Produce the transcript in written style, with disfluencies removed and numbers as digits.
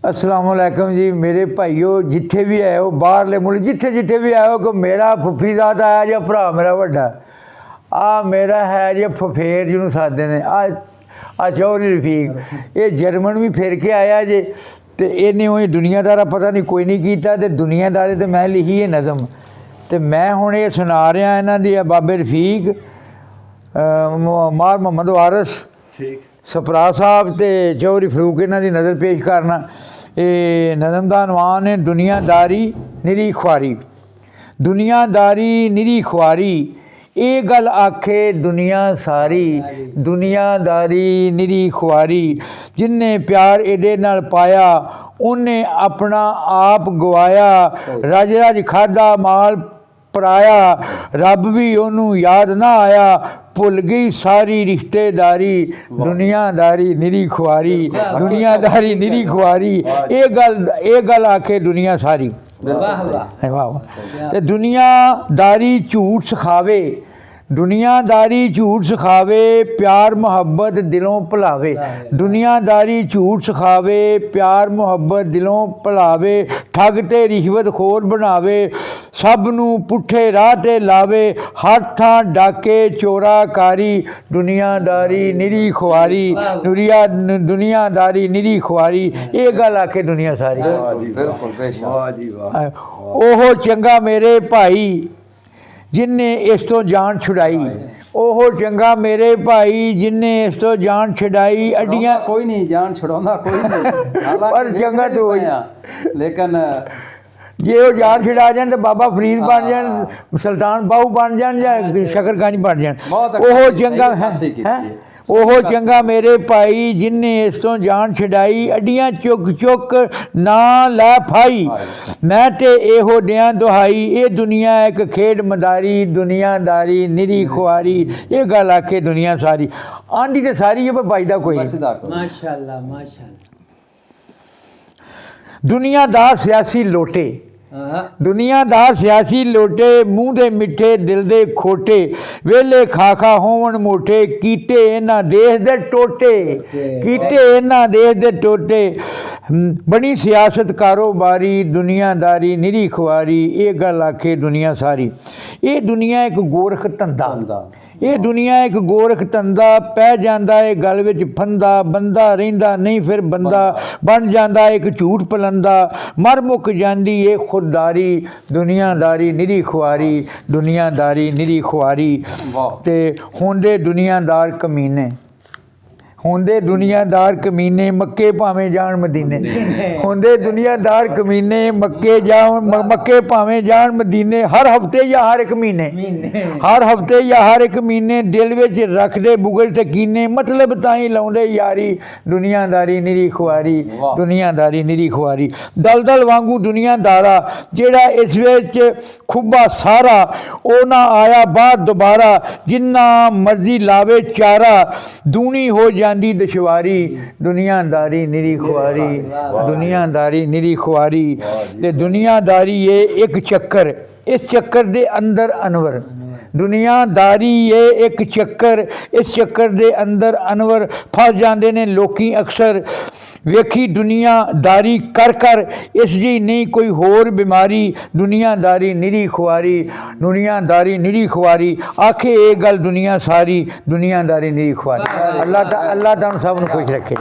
अस्सलामुअलैकुम जी मेरे भाईओ, जिथे भी आए हो बाहरले मुल्क जिथे जिथे भी आए हो कि मेरा फुफीजाद आया जो भरा मेरा वड्डा आ मेरा है जो फफेर जिन्होंने सादे ने आ चौधरी रफीक ये जर्मन भी फिर के आया जे तो इन्हें उही दुनियादारा पता नहीं कोई नहीं किया तो दुनियादारी तो मैं लिखी है नज़म तो मैं हुण ये सुना रहा इन्हां दी बाबे रफीक मार मोहम्मद वारिस सपरा साहब तो चौधरी फरूक इन्हां दी नज़र पेश करना। ये नज़म का अनवान है दुनियादारी निरी ख्वारी। दुनियादारी निरी ख्वारी ये गल आखे दुनिया सारी। दुनियादारी निरी ख्वारी जिन्हें प्यार एदे नाल पाया उन्हें अपना आप गवाया। रज रज खादा माल पराया रब भी ओनू याद ना आया। भुल गई सारी रिश्तेदारी। दुनियादारी निरी ख्वारी। दुनियादारी निरी ख्वारी ये गल आखे दुनिया सारी। वाह वाह। ते दुनियादारी झूठ सिखावे। दुनियादारी झूठ सिखावे प्यार मुहब्बत दिलों भुलावे। दुनियादारी झूठ सिखावे प्यार मुहब्बत दिलों भुलावे। ठग ते रिश्वत खोर बनावे सब नू पुठे राह ते लावे। हर थां डाके चोराकारी। दुनियादारी निरी ख्वारी। दुनियादारी निरी ख्वारी ये गल आखे दुनिया सारी। ओहो चंगा मेरे भाई जिन्हें इस तो जान छुड़ाई। ओहो चंगा मेरे भाई जिन्हें इस तो जान छुड़ाई। अड्डियां कोई नहीं जान छुड़ाਉਂਦਾ कोई नहीं पर चंगा तो होई लेकिन जे वो जान छुड़ा जान तो बाबा फरीद बन जान सुल्तान बाहू बन जान या शकरगंज बन जान। ओहो चंगा है ओहो चंगा मेरे भाई जिन्हें इस तो जान छुड़ाई। अड्डियां चुक चुक ना लै फाई मैं ते एहो दियां दुहाई। ये दुनिया एक खेड मदारी। दुनियादारी निरी ख्वारी ये गल आखे दुनिया सारी। आंधी तो सारी है पर बचदा कोई माशाअल्लाह माशाअल्लाह। दुनियादार सियासी लोटे। दुनियादार सियासी लोटे मूँह दे मिठे दिल दे खोटे। वेले खाखा होवन मोटे कीते इन्हां देश दे टोटे। कीते इन्हां देश दे टोटे बनी सियासत कारोबारी। दुनियादारी निरी ख्वारी ये गल आखे दुनिया सारी। ये दुनिया एक गोरख धंधा। ये दुनिया एक गोरख धंधा पै जांदा है गल विच फंदा। बंदा रहिंदा नहीं फिर बंदा बन जांदा एक झूठ पलंदा। मर मुक जांदी ये खुददारी। दुनियादारी निरी ख्वारी। दुनियादारी निरी ख्वारी ते होंदे दुनियादार कमीने। होंदे दुनियादार कमीने मक्के भावें जान मदीने। होंदे दुनियादार कमीने मक्के भावें जान मदीने। हर हफ्ते या हर एक महीने हर हफ्ते या हर एक महीने दिल विच रखदे बुगल तकीने। मतलब ताई लाउंदे यारी। दुनियादारी निरी ख्वारी। दुनियादारी निरी ख्वारी दलदल वांगू दुनियादारा जेड़ा इस विच खुब्बा सारा ओ ना आया बाहर दोबारा। जिन्ना मर्जी लावे चारा दूनी हो जांदी दुश्वारी। दुनियादारी निरी ख्वारी। दुनियादारी निरी ख्वारी ते दुनियादारी ये एक चक्कर इस चक्कर दे अंदर अनवर। दुनियादारी ये एक चक्कर इस चक्कर दे अंदर अनवर फस जाते ने लोकी अक्सर। वेखी दुनियादारी कर कर इस जी नहीं कोई होर बीमारी। दुनियादारी निरी ख्वारी। दुनियादारी निरी ख्वारी आखे ये गल दुनिया सारी। दुनियादारी निरी ख्वारी। अल्लाह ताला सब खुश रखे।